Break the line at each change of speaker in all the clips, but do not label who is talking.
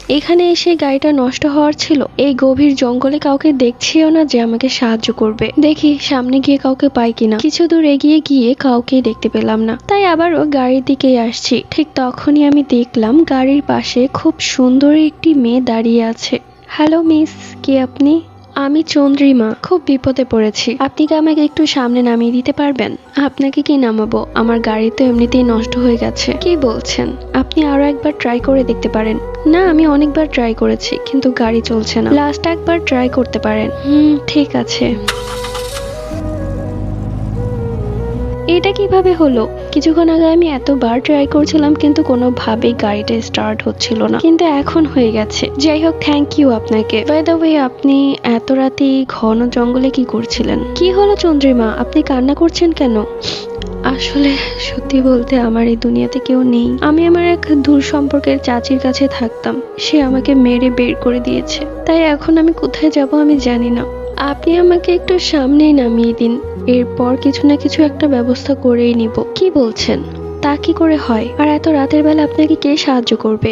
এখানে এসে গাড়িটা নষ্ট হওয়ার ছিল। এই গভীর জঙ্গলে কাউকে দেখছিও না যে আমাকে সাহায্য করবে। দেখি সামনে গিয়ে কাউকে পাই কিনা। কিছু দূর এগিয়ে গিয়ে কাউকেই দেখতে পেলাম না, তাই আবারও গাড়ির দিকেই আসছি। ঠিক তখনই আমি দেখলাম গাড়ির পাশে খুব সুন্দর একটি মেয়ে দাঁড়িয়ে আছে। হ্যালো মিস, কে আপনি? আমি চন্দ্রিমা, খুব বিপদে পড়েছি। আপনি কি আমাকে একটু সামনে নামিয়ে দিতে পারবেন? আপনাকে কি নামাবো? আমার গাড়ি তো এমনিতেই নষ্ট হয়ে গেছে। কি বলছেন? আপনি আরো একবার ট্রাই করে দেখতে পারেন। না, আমি অনেকবার ট্রাই করেছি কিন্তু গাড়ি চলছে না। লাস্ট একবার ট্রাই করতে পারেন। ঠিক আছে। এটা কিভাবে হলো? কিছুক্ষণ আগে আমি এতবার ট্রাই করছিলাম কিন্তু কোনোভাবেই গাড়িটা স্টার্ট হচ্ছিল না, কিন্তু এখন হয়ে গেছে। যাই হোক, থ্যাংক ইউ আপনাকে। বাই দ্য ওয়ে, আপনি এত রাতে ঘন জঙ্গলে কি করছিলেন? কি হলো চন্দ্রিমা, আপনি কান্না করছেন কেন? আসলে সত্যি বলতে আমার এই দুনিয়াতে কেউ নেই। আমি আমার এক দূর সম্পর্কের চাচির কাছে থাকতাম। সে আমাকে মেরে বের করে দিয়েছে, তাই এখন আমি কোথায় যাব আমি জানি না। আপনি আমাকে একটু সামনেই নামিয়ে দিন, এরপর কিছু না কিছু একটা ব্যবস্থা করেই নিব। কি বলছেন? তা কি করে হয়? আর এত রাতের বেলা আপনাকে কে সাহায্য করবে?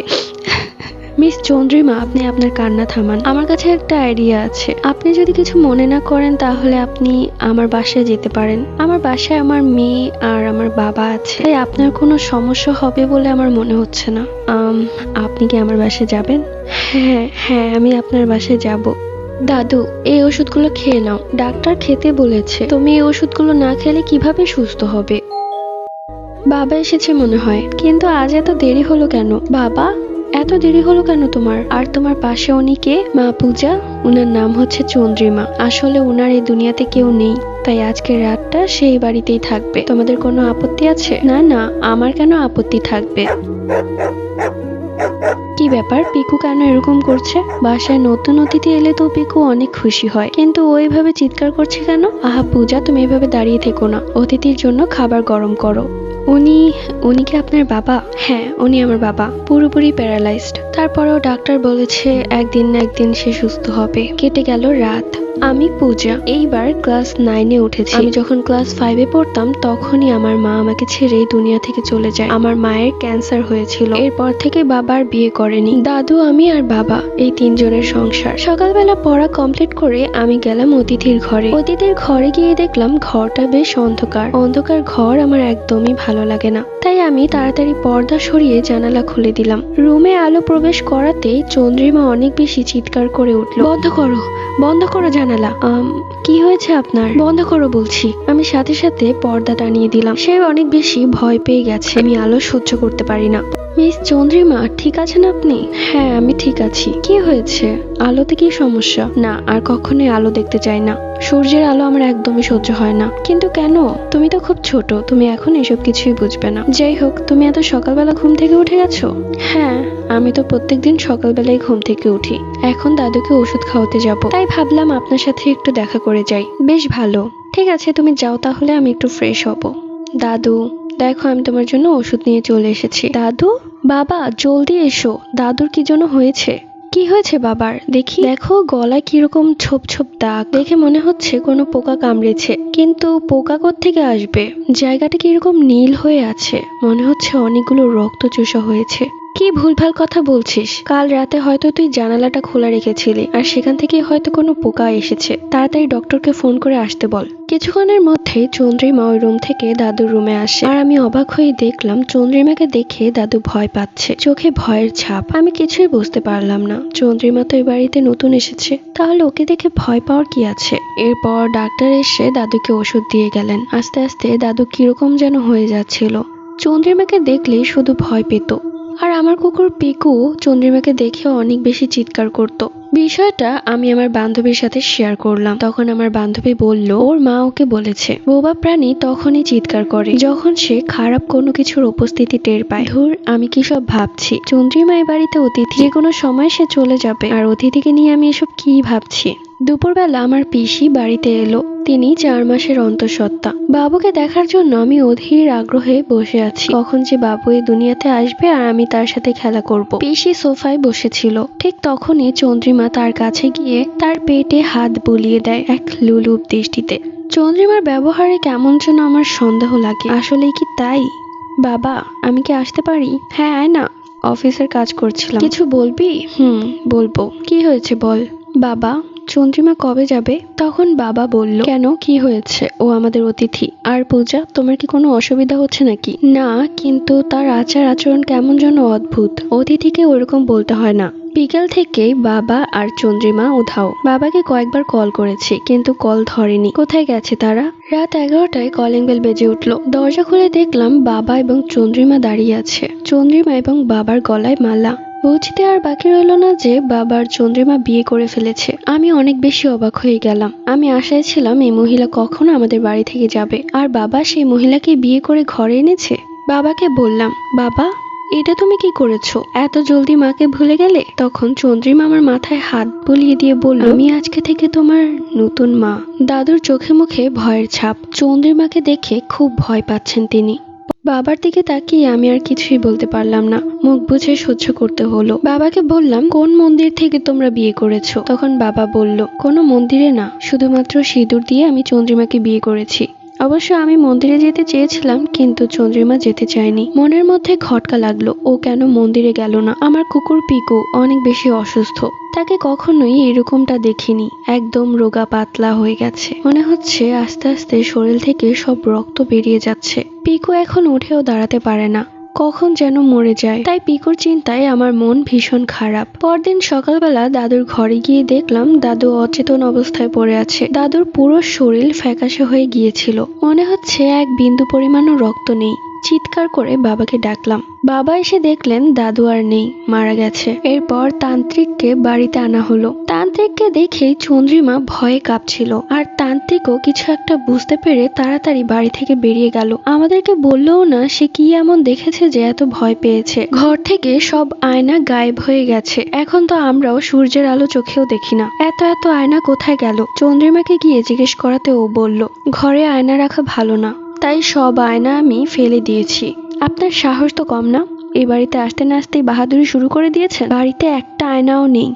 মিস চন্দ্রিমা, আপনি আপনার কান্না থামান। আমার কাছে একটা আইডিয়া আছে। আপনি যদি কিছু মনে না করেন তাহলে আপনি আমার বাসায় যেতে পারেন। আমার বাসায় আমার মেয়ে আর আমার বাবা আছে, তাই আপনার কোনো সমস্যা হবে বলে আমার মনে হচ্ছে না। আপনি কি আমার বাসায় যাবেন? হ্যাঁ হ্যাঁ, আমি আপনার বাসায় যাব। দাদু, এই ওষুধগুলো খেয়ে নাও, ডাক্তার খেতে বলেছে। তুমি এই ওষুধগুলো না খেলে কিভাবে সুস্থ হবে? বাবা এসেছে মনে হয়, কিন্তু আজ এত দেরি হলো কেন? বাবা, এত দেরি হলো কেন তোমার? আর তোমার পাশে উনি কে? মা পূজা, উনার নাম হচ্ছে চন্দ্রিমা। আসলে উনার এই দুনিয়াতে কেউ নেই, তাই আজকের রাতটা সেই বাড়িতেই থাকবে। তোমাদের কোনো আপত্তি আছে? না না, আমার কেন আপত্তি থাকবে? কি ব্যাপার, পিকু কেন এরকম করছে? বাসায় নতুন অতিথি এলে তো পিকু অনেক খুশি হয়, কিন্তু ও এভাবে চিৎকার করছে কেন? আহা পূজা, তুমি এভাবে দাঁড়িয়ে থেকো না, অতিথির জন্য খাবার গরম করো। উনি উনি কি আপনার বাবা? হ্যাঁ, উনি আমার বাবা, পুরোপুরি প্যারালাইজড। তারপরেও ডাক্তার বলেছে একদিন না একদিন সে সুস্থ হবে। কেটে গেল রাত। আমি পূজা, এইবার ক্লাস 9-এ উঠেছি। আমি যখন ক্লাস 5-এ পড়তাম তখনই আমার মা আমাকে ছেড়ে এই দুনিয়া থেকে চলে যায়। আমার মায়ের ক্যান্সার হয়েছিল, এরপর থেকে বাবার বিয়ে করেনি। দাদু, আমি আর বাবা, এই তিনজনের সংসার। সকালবেলা পড়া কমপ্লিট করে আমি গেলাম অতিথির ঘরে। অতিথির ঘরে গিয়ে দেখলাম ঘরটা বেশ অন্ধকার। অন্ধকার ঘর আমার একদমই ভালো লাগে না, তাই আমি তাড়াতাড়ি পর্দা সরিয়ে জানালা খুলে দিলাম। রুমে আলো প্রবেশ করাতেই চন্দ্রিমা অনেক বেশি চিৎকার করে উঠল, বন্ধ করো, বন্ধ করো জানালা। কি হয়েছে আপনার? বন্ধ করো বলছি। আমি সাথে সাথে পর্দা টানিয়ে দিলাম। সে অনেক বেশি ভয় পেয়ে গেছে। আমি আলো সহ্য করতে পারি না। মিস চন্দ্রিমা, ঠিক আছেন আপনি? হ্যাঁ, আমি ঠিক আছি। কি হয়েছে? আলোতে কি সমস্যা? না, আর কখনোই আলো দেখতে চাই না। সূর্যের আলো আমার একদমই সহ্য হয় না। কিন্তু কেন? তুমি তো খুব ছোট, তুমি এখন এসব কিছুই বুঝবে না। যাই হোক, তুমি এত সকালবেলা ঘুম থেকে উঠে গেছো? হ্যাঁ, আমি তো প্রত্যেকদিন সকালবেলায় ঘুম থেকে উঠি। এখন দাদুকে ওষুধ খাওয়াতে যাব, তাই ভাবলাম আপনার সাথে একটু দেখা করে যাই। বেশ ভালো, ঠিক আছে তুমি যাও তাহলে, আমি একটু ফ্রেশ হব। দাদু, দেখো আমি তোমার জন্য ওষুধ নিয়ে চলে এসেছি। দাদু, বাবা জলদি এসো, দাদুর কি জন্য হয়েছে? কি হয়েছে বাবার? দেখি, দেখো গলায় কিরকম ছোপ ছোপ দাগ, দেখে মনে হচ্ছে কোনো পোকা কামড়েছে। কিন্তু পোকা কোত্থেকে আসবে? জায়গাটা কিরকম নীল হয়ে আছে, মনে হচ্ছে অনেকগুলো রক্ত চোষা হয়েছে। কি ভুলভাল কথা বলছিস? কাল রাতে হয়তো তুই জানালাটা খোলা রেখেছিলি, আর সেখান থেকে হয়তো কোনো পোকা এসেছে। তাড়াতাড়ি ডক্টরকে ফোন করে আসতে বল। কিছুক্ষণের মধ্যে চন্দ্রিমা ওই রুম থেকে দাদুর রুমে আসে, আর আমি অবাক হয়ে দেখলাম চন্দ্রিমাকে দেখে দাদু ভয় পাচ্ছে, চোখে ভয়ের ছাপ। আমি কিছুই বুঝতে পারলাম না। চন্দ্রিমা তো এই বাড়িতে নতুন এসেছে, তাহলে ওকে দেখে ভয় পাওয়ার কি আছে? এরপর ডাক্তার এসে দাদুকে ওষুধ দিয়ে গেলেন। আস্তে আস্তে দাদু কিরকম যেন হয়ে যাচ্ছিল। চন্দ্রিমাকে দেখলেই শুধু ভয় পেত। আর আমার কুকুর পিকু চন্দ্রিমাকে দেখে অনেক বেশি চিৎকার করত। বিষয়টা আমি আমার বান্ধবীর সাথে শেয়ার করলাম। তখন আমার বান্ধবী বলল ওর মা ওকে বলেছে বোবা প্রাণী তখনই চিৎকার করে যখন সে খারাপ কোনো কিছুর উপস্থিতি টের পায়। ধুর, আমি কি সব ভাবছি? চন্দ্রিমা এই বাড়িতে অতিথি, যে কোনো সময় সে চলে যাবে, আর অতিথিকে নিয়ে আমি এসব কি ভাবছি? দুপুরবেলা আমার পিসি বাড়িতে এলো। তিনি 4 মাসের অন্তঃসত্ত্বা। বাবুকে দেখার জন্য আমি অধীর আগ্রহে বসে আছি, কখন যে বাবু এই দুনিয়াতে আসবে আর আমি তার সাথে খেলা করব। পিসি সোফায় বসেছিল। ঠিক তখনই চন্দ্রিমা তার কাছে গিয়ে তার পেটে হাত বুলিয়ে দেয় এক লুলুপ দৃষ্টিতে। চন্দ্রিমার ব্যবহারে কেমন যেন আমার সন্দেহ লাগে। আসলেই কি তাই? বাবা, আমি কি আসতে পারি? হ্যাঁ, আয় না। অফিসের কাজ করছিলাম। কিছু বলবি? বলবো। কি হয়েছে বল। বাবা, চন্দ্রিমা কবে যাবে? তখন বাবা বলল, কেন, কি হয়েছে? ও আমাদের অতিথি। আর পূজা, তোমার কি কোনো অসুবিধা হচ্ছে নাকি? না, কিন্তু তার আচার আচরণ কেমন যেন অদ্ভুত। অতিথিকে ওরকম বলতে হয় না। বিকেল থেকেই বাবা আর চন্দ্রিমা উধাও। বাবাকে কয়েকবার কল করেছি, কিন্তু কল ধরেনি। কোথায় গেছে তারা? রাত 11টায় কলিং বেল বেজে উঠল। দরজা খুলে দেখলাম বাবা এবং চন্দ্রিমা দাঁড়িয়ে আছে। চন্দ্রিমা এবং বাবার গলায় মালা। বুঝতে আর বাকি রইল না যে বাবার চন্দ্রিমা বিয়ে করে ফেলেছে। আমি অনেক বেশি অবাক হয়ে গেলাম। আমি আশায় ছিলাম এই মহিলা কখনো আমাদের বাড়ি থেকে যাবে, আর বাবা সেই মহিলাকে বিয়ে করে ঘরে এনেছে। বাবাকে বললাম, বাবা, এটা তুমি কি করেছো? এত জলদি মাকে ভুলে গেলে? তখন চন্দ্রিমা আমার মাথায় হাত বুলিয়ে দিয়ে বলল, আমি আজকে থেকে তোমার নতুন মা। দাদুর চোখে মুখে ভয়ের ছাপ। চন্দ্রিমাকে দেখে খুব ভয় পাচ্ছেন তিনি। বাবার দিকে তাকিয়ে আমি আর কিছুই বলতে পারলাম না। মুখ বুঝে সহ্য করতে হলো। বাবাকে বললাম, কোন মন্দির থেকে তোমরা বিয়ে করেছো? তখন বাবা বলল, কোনো মন্দিরে না, শুধুমাত্র সিঁদুর দিয়ে আমি চন্দ্রিমাকে বিয়ে করেছি। অবশ্য আমি মন্দিরে যেতে চেয়েছিলাম, কিন্তু চন্দ্রিমা যেতে চায়নি। মনের মধ্যে খটকা লাগলো, ও কেন মন্দিরে গেল না। আমার কুকুর পিকু অনেক বেশি অসুস্থ। তাকে কখনোই এরকমটা দেখিনি। একদম রোগা পাতলা হয়ে গেছে। মনে হচ্ছে আস্তে আস্তে শরীর থেকে সব রক্ত বেরিয়ে যাচ্ছে। পিকু এখন উঠেও দাঁড়াতে পারে না, কখন যেন মরে যায়। তাই পিকুর চিন্তায় আমার মন ভীষণ খারাপ। পরদিন সকালবেলা দাদুর ঘরে গিয়ে দেখলাম দাদু অচেতন অবস্থায় পড়ে আছে। দাদুর পুরো শরীর ফ্যাকাশে হয়ে গিয়েছিল। মনে হচ্ছে এক বিন্দু পরিমাণও রক্ত নেই। চিৎকার করে বাবাকে ডাকলাম। বাবা এসে দেখলেন দাদু আর নেই, মারা গেছে। এরপর তান্ত্রিককে বাড়িতে আনা হলো। তান্ত্রিককে দেখেই চন্দ্রিমা ভয়ে কাঁপছিল, আর তান্ত্রিকও কিছু একটা বুঝতে পেরে তাড়াতাড়ি বাড়ি থেকে বেরিয়ে গেল। আমাদেরকে বললও না সে কি এমন দেখেছে যে এত ভয় পেয়েছে। ঘর থেকে সব আয়না গায়েব হয়ে গেছে। এখন তো আমরাও সূর্যের আলো চোখেও দেখি না। এত এত আয়না কোথায় গেল? চন্দ্রিমাকে গিয়ে জিজ্ঞেস করাতে ও বলল, ঘরে আয়না রাখা ভালো না, তাই সব আয়না আমি ফেলে দিয়েছি। আপনার সাহস তো কম না, এই বাড়িতে আসতে না আসতেই বাহাদুরি শুরু করে দিয়েছেন। বাড়িতে একটা আয়নাও নেই।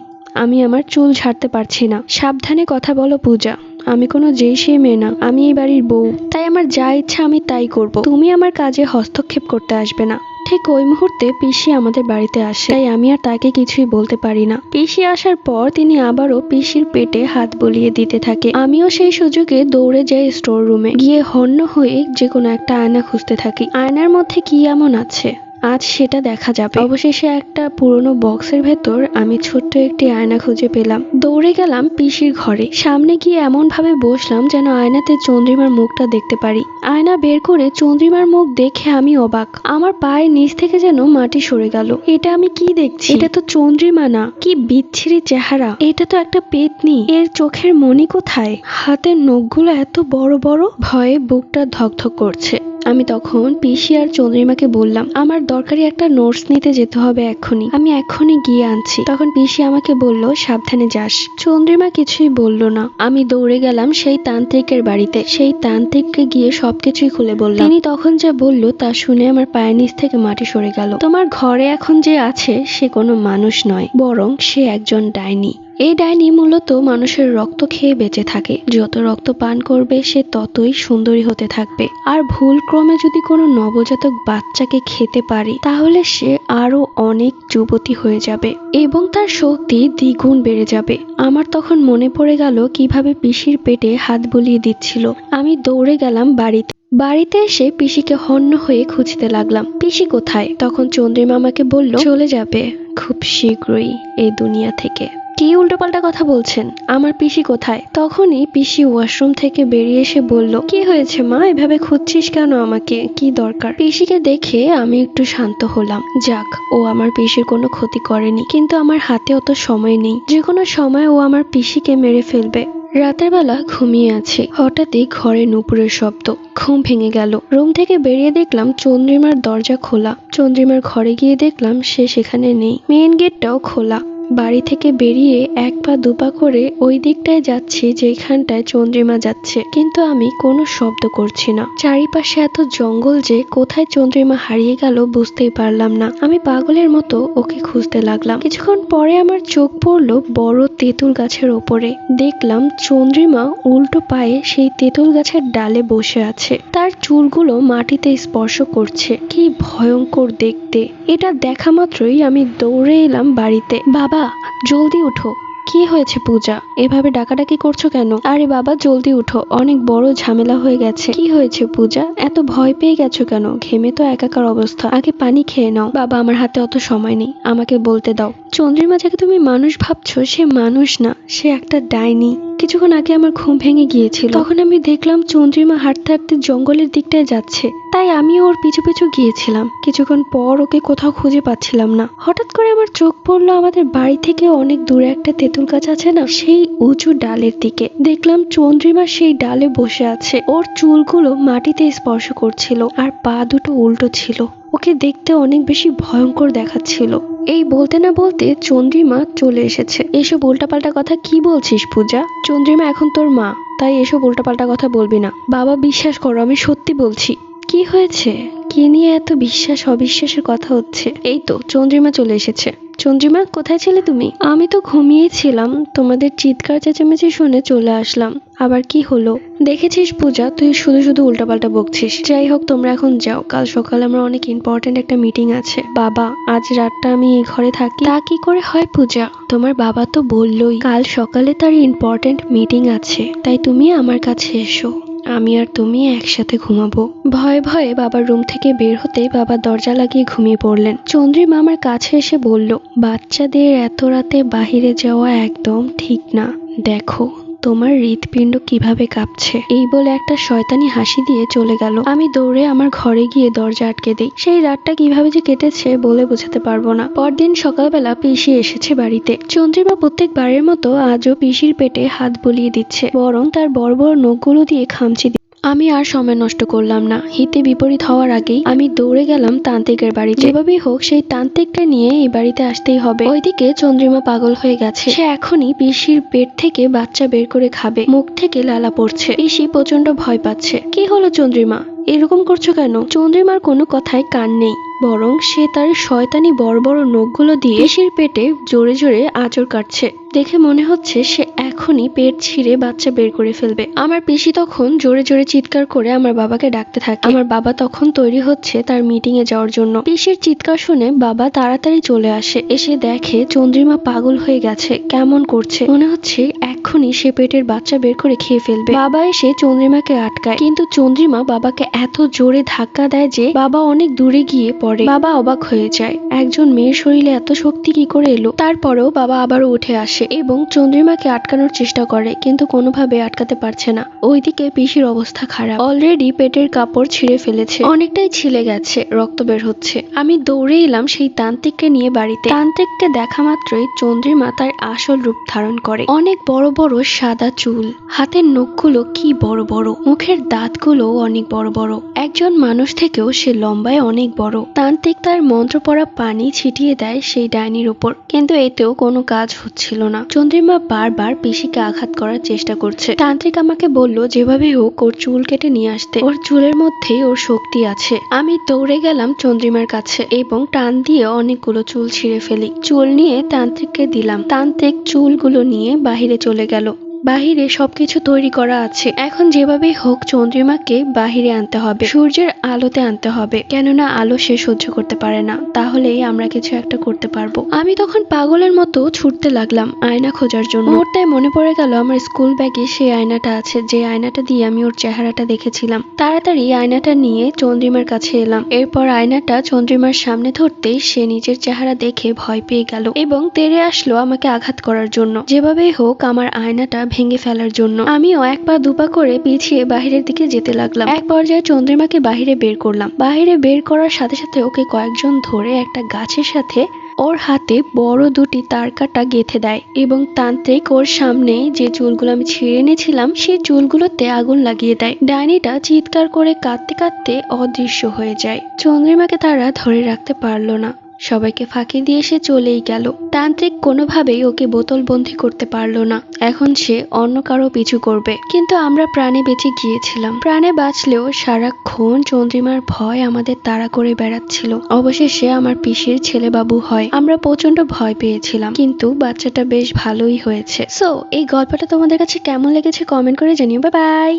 আমি আমার চুল ঝাড়তে পারছি না। সাবধানে কথা বলো পূজা, আমি কোনো যেই সে মেয়ে না, আমি এই বাড়ির বউ। তাই আমার যা ইচ্ছা আমি তাই করব। তুমি আমার কাজে হস্তক্ষেপ করতে আসবে না। ঠিক ওই মুহূর্তে পিসি আমাদের বাড়িতে আসে, তাই আমি আর তাকে কিছুই বলতে পারি না। পিসি আসার পর তিনি আবারও পিসির পেটে হাত বুলিয়ে দিতে থাকে। আমিও সেই সুযোগে দৌড়ে যাই স্টোর রুমে, গিয়ে হন্য হয়ে যে কোনো একটা আয়না খুঁজতে থাকি। আয়নার মধ্যে কি এমন আছে আজ সেটা দেখা যাবে। অবশেষে একটা পুরনো বক্সের ভেতর আমি ছোট্ট একটি আয়না খুঁজে পেলাম। দৌড়ে গেলাম পিসির ঘরে। সামনে গিয়ে এমন ভাবে বসলাম যেন আয়নাতে চন্দ্রিমার মুখটা দেখতে পারি। আয়না বের করে চন্দ্রিমার মুখ দেখে আমি অবাক। আমার পায়ের নিচ থেকে যেন মাটি সরে গেল। এটা আমি কি দেখছি? এটা তো চন্দ্রিমা না, কি বিচ্ছিরি চেহারা। এটা তো একটা পেতনি। এর চোখের মণি কোথায়? হাতের নখগুলো এত বড় বড়। ভয়ে বুকটা ধকধক করছে। আমি তখন পিসি আর চন্দ্রিমাকে বললাম, আমার দরকারি একটা নোটস নিতে যেতে হবে এক্ষুনি, আমি এক্ষুনি গিয়ে আনছি। তখন পিসি আমাকে বলল, সাবধানে যাস। চন্দ্রিমা কিছুই বলল না। আমি দৌড়ে গেলাম সেই তান্ত্রিকের বাড়িতে। সেই তান্ত্রিককে গিয়ে সবকিছুই খুলে বললাম। তিনি তখন যা বলল তা শুনে আমার পায়ের নিচ থেকে মাটি সরে গেল। তোমার ঘরে এখন যে আছে সে কোনো মানুষ নয়, বরং সে একজন ডাইনি। এই ডাইনি মূলত মানুষের রক্ত খেয়ে বেঁচে থাকে। যত রক্ত পান করবে সে ততই সুন্দরী হতে থাকবে। আর ভুল ক্রমে যদি কোনো নবজাতক বাচ্চাকে খেতে পারে তাহলে সে আরো অনেক যুবতী হয়ে যাবে এবং তার শক্তি দ্বিগুণ বেড়ে যাবে। আমার তখন মনে পড়ে গেল কিভাবে পিসির পেটে হাত বুলিয়ে দিচ্ছিল। আমি দৌড়ে গেলাম বাড়িতে। বাড়িতে এসে পিসিকে হন্য হয়ে খুঁজতে লাগলাম। পিসি কোথায়? তখন চন্দ্রিমা আমাকে বলল, চলে যাবে খুব শীঘ্রই এই দুনিয়া থেকে। কি উল্টোপাল্টা কথা বলছেন? আমার পিসি কোথায়? তখনই পিসি ওয়াশরুম থেকে বেরিয়ে এসে বলল, কি হয়েছে মা, এভাবে খুঁজছিস কেন আমাকে? কি দরকার? পিসিকে দেখে আমি একটু শান্ত হলাম। যাক, ও আমার পিসির কোনো ক্ষতি করেনি, কিন্তু আমার হাতে অত সময় নেই। যে কোনো সময় ও আমার পিসিকে মেরে ফেলবে। রাতের বেলা ঘুমিয়ে আছি, হঠাৎই ঘরে নুপুরের শব্দ। ঘুম ভেঙে গেল। রুম থেকে বেরিয়ে দেখলাম চন্দ্রিমার দরজা খোলা। চন্দ্রিমার ঘরে গিয়ে দেখলাম সে সেখানে নেই। মেইন গেটটাও খোলা। বাড়ি থেকে বেরিয়ে এক পা দুপা করে ওই দিকটায় যাচ্ছি যেখানটায় চন্দ্রিমা যাচ্ছে, কিন্তু আমি কোনো শব্দ করছি না। চারিপাশে এত জঙ্গল যে কোথায় চন্দ্রিমা হারিয়ে গেল বুঝতেই পারলাম না। আমি পাগলের মতো ওকে খুঁজতে লাগলাম। কিছুক্ষণ পরে আমার চোখ পড়লো বড় তেঁতুল গাছের ওপরে। দেখলাম চন্দ্রিমা উল্টো পায়ে সেই তেঁতুল গাছের ডালে বসে আছে। তার চুলগুলো মাটিতে স্পর্শ করছে। কি ভয়ঙ্কর দেখতে। দেখতে। এটা দেখা মাত্রই আমি দৌড়ে এলাম বাড়িতে। বাবা, জলদি উঠো। কি হয়েছে পূজা, এভাবে ডাকাডাকি করছো কেন? আরে বাবা জলদি উঠো, অনেক বড় ঝামেলা হয়ে গেছে। কি হয়েছে পূজা, এত ভয় পেয়ে গেছো কেন? ঘেমে তো একাকার অবস্থা, আগে পানি খেয়ে নাও। বাবা আমার হাতে অত সময় নেই, আমাকে বলতে দাও। চন্দ্রিমা যাকে তুমি মানুষ ভাবছো সে মানুষ না, সে একটা ডাইনি। কিছুক্ষণ আগে আমার ঘুম ভেঙে গিয়েছিল, তখন আমি দেখলাম চন্দ্রিমা হাঁটতে হাঁটতে জঙ্গলের দিকটায় যাচ্ছে, তাই আমি ওর পিছু পিছু গিয়েছিলাম। কিছুক্ষণ পর ওকে কোথাও খুঁজে পাচ্ছিলাম না, হঠাৎ করে আমার চোখ পড়লো আমাদের বাড়ি থেকে অনেক দূরে একটা তেঁতুল গাছ আছে না, সেই উঁচু ডালের দিকে। দেখলাম চন্দ্রিমা সেই ডালে বসে আছে, ওর চুলগুলো মাটিতে স্পর্শ করছিল আর পা দুটো উল্টো ছিল। ওকে দেখতে অনেক বেশি ভয়ঙ্কর দেখাচ্ছিল। এই বলতে না বলতে চন্দ্রিমা চলে এসেছে। এসব উল্টাপাল্টা কথা কি বলছিস পূজা? চন্দ্রিমা এখন তোর মা, তাই এসব উল্টাপাল্টা কথা বলবি না। বাবা বিশ্বাস করো, আমি সত্যি বলছি। কি হয়েছে? কি নিয়ে এত বিশ্বাস অবিশ্বাসের কথা হচ্ছে? এই তো চন্দ্রিমা চলে এসেছে। চন্দ্রিমা, কোথায় ছিলে তুমি? আমি তো ঘুমিয়েছিলাম, তোমাদের চিৎকার চেঁচামেচি শুনে চলে আসলাম। আবার কি হলো? দেখেছিস পূজা, তুই শুধু শুধু উল্টাপাল্টা বকছিস। যাই হোক, তোমরা এখন যাও, কাল সকালে আমার অনেক ইম্পর্টেন্ট একটা মিটিং আছে। বাবা, আজ রাতটা আমি এই ঘরে থাকি? তা কি করে হয় পূজা? তোমার বাবা তো বললোই কাল সকালে তার ইম্পর্টেন্ট মিটিং আছে, তাই তুমি আমার কাছে এসো, আমি আর তুমি একসাথে ঘুমাবো। ভয়ে ভয়ে বাবার রুম থেকে বের হতে বাবা দরজা লাগিয়ে ঘুমিয়ে পড়লেন। চন্দ্রিমা আমার কাছে এসে বলল, বাচ্চাদের এত রাতে বাহিরে যাওয়া একদম ঠিক না। দেখো তোমার হৃৎপিণ্ড কিভাবে কাঁপছে। এই বলে একটা শয়তানি হাসি দিয়ে চলে গেল। আমি দৌড়ে আমার ঘরে গিয়ে দরজা আটকে দিই। সেই রাতটা কিভাবে যে কেটেছে বলে বোঝাতে পারবো না। পরদিন সকালবেলা পিসি এসেছে বাড়িতে। চন্দ্রিমা প্রত্যেকবারের মতো আজও পিসির পেটে হাত বুলিয়ে দিচ্ছে, বরং তার বড় বড় নখগুলো দিয়ে খামচি। আমি আর সময় নষ্ট করলাম না। হিতে বিপরীত হওয়ার আগেই আমি দৌড়ে গেলাম তান্ত্রিকের বাড়িতে। যেভাবেই হোক সেই তান্ত্রিকটা নিয়ে এই বাড়িতে আসতেই হবে। ওইদিকে চন্দ্রিমা পাগল হয়ে গেছে, সে এখনই পিসির পেট থেকে বাচ্চা বের করে খাবে। মুখ থেকে লালা পড়ছে। পিসি প্রচন্ড ভয় পাচ্ছে। কি হলো চন্দ্রিমা, এরকম করছো কেন? চন্দ্রিমার কোনো কথায় কান নেই, বরং সে তার শয়তানি বড় বড় নখগুলো দিয়ে পিসির পেটে জোরে জোরে আঁচড় কাটছে। দেখে মনে হচ্ছে সে এখনই পেট ছিঁড়ে বাচ্চা বের করে ফেলবে। আমার পিসি তখন জোরে জোরে চিৎকার করে আমার বাবাকে ডাকতে থাকে। আমার বাবা তখন তৈরি হচ্ছে তার মিটিং এ যাওয়ার জন্য। পিসির চিৎকার শুনে বাবা তাড়াতাড়ি চলে আসে। এসে দেখে চন্দ্রিমা পাগল হয়ে গেছে, কেমন করছে, মনে হচ্ছে এক্ষুনি সে পেটের বাচ্চা বের করে খেয়ে ফেলবে। বাবা এসে চন্দ্রিমাকে আটকায়, কিন্তু চন্দ্রিমা বাবাকে এত জোরে ধাক্কা দেয় যে বাবা অনেক দূরে গিয়ে পড়ে। বাবা অবাক হয়ে যায়, একজন মেয়ের শরীরে এত শক্তি কি করে এলো। তারপরেও বাবা আবারও উঠে আসে এবং চন্দ্রিমাকে আটকানোর চেষ্টা করে, কিন্তু কোনোভাবে আটকাতে পারছে না। ওইদিকে পিসির অবস্থা খারাপ, অলরেডি পেটের কাপড় ছিঁড়ে ফেলেছে, অনেকটাই ছিলে গেছে, রক্ত বের হচ্ছে। আমি দৌড়ে এলাম সেই তান্ত্রিককে নিয়ে বাড়িতে। তান্ত্রিককে দেখা মাত্রই চন্দ্রিমা তার আসল রূপ ধারণ করে। অনেক বড় বড় সাদা চুল, হাতের নখগুলো কি বড় বড়, মুখের দাঁতগুলো অনেক বড় বড়। একজন মানুষ থেকেও সে লম্বায় অনেক বড়। তান্ত্রিক তার মন্ত্র পড়া পানি ছিটিয়ে দেয় সেই ডাইনির উপর, কিন্তু এতেও কোনো কাজ হচ্ছিল না। চন্দ্রিমা বারবার পিসিকে আঘাত করার চেষ্টা করছে। তান্ত্রিক আমাকে বলল যেভাবে হোক ওর চুল কেটে নিয়ে আসতে, ওর চুলের মধ্যেই ওর শক্তি আছে। আমি দৌড়ে গেলাম চন্দ্রিমার কাছে এবং টান দিয়ে অনেকগুলো চুল ছিঁড়ে ফেলি। চুল নিয়ে তান্ত্রিককে দিলাম। তান্ত্রিক চুলগুলো নিয়ে বাহিরে চলে গেল। বাহিরে সবকিছু তৈরি করা আছে, এখন যেভাবেই হোক চন্দ্রিমাকে বাহিরে আনতে হবে, সূর্যের আলোতে আনতে হবে, কেননা আলো সে সহ্য করতে পারে না, তাহলেই আমরা কিছু একটা করতে পারবো। আমি তখন পাগলের মতো ছুটতে লাগলাম আয়না খোঁজার জন্য। মুহূর্তে মনে পড়ে গেল আমার স্কুল ব্যাগে সেই আয়নাটা আছে, যে আয়নাটা দিয়ে আমি ওর চেহারাটা দেখেছিলাম। তাড়াতাড়ি আয়নাটা নিয়ে চন্দ্রিমার কাছে এলাম। এরপর আয়নাটা চন্দ্রিমার সামনে ধরতেই সে নিজের চেহারা দেখে ভয় পেয়ে গেল এবং তেড়ে আসলো আমাকে আঘাত করার জন্য, যেভাবেই হোক আমার আয়নাটা ভেঙে ফেলার জন্য। আমিও এক পা দুপা করে পিছিয়ে বাহিরের দিকে যেতে লাগলাম। এক পর্যায়ে চন্দ্রিমাকে বাহিরে বের করলাম। বাহিরে বের করার সাথে সাথে ওকে কয়েকজন ধরে একটা গাছের সাথে ওর হাতে বড় দুটি তারকাটা গেঁথে দেয় এবং তান্ত্রিক ওর সামনে যে চুলগুলো আমি ছিঁড়ে এনেছিলাম সেই চুলগুলোতে আগুন লাগিয়ে দেয়। ডাইনিটা চিৎকার করে কাঁদতে কাঁদতে অদৃশ্য হয়ে যায়। চন্দ্রিমাকে তারা ধরে রাখতে পারলো না, সবাইকে ফাঁকি দিয়ে সে চলেই গেল। তান্ত্রিক কোনোভাবেই ওকে বোতলবন্দি করতে পারলো না। এখন সে অন্য কারো পিছু করবে, কিন্তু আমরা প্রাণে বেঁচে গিয়েছিলাম। প্রাণে বাঁচলেও সারাক্ষণ চন্দ্রিমার ভয় আমাদের তাড়া করে বেড়াচ্ছিল। অবশেষে আমার পিসির ছেলে বাবু হয়। আমরা প্রচন্ড ভয় পেয়েছিলাম, কিন্তু বাচ্চাটা বেশ ভালোই হয়েছে। সো এই গল্পটা তোমাদের কাছে কেমন লেগেছে কমেন্ট করে জানিও। Bye bye.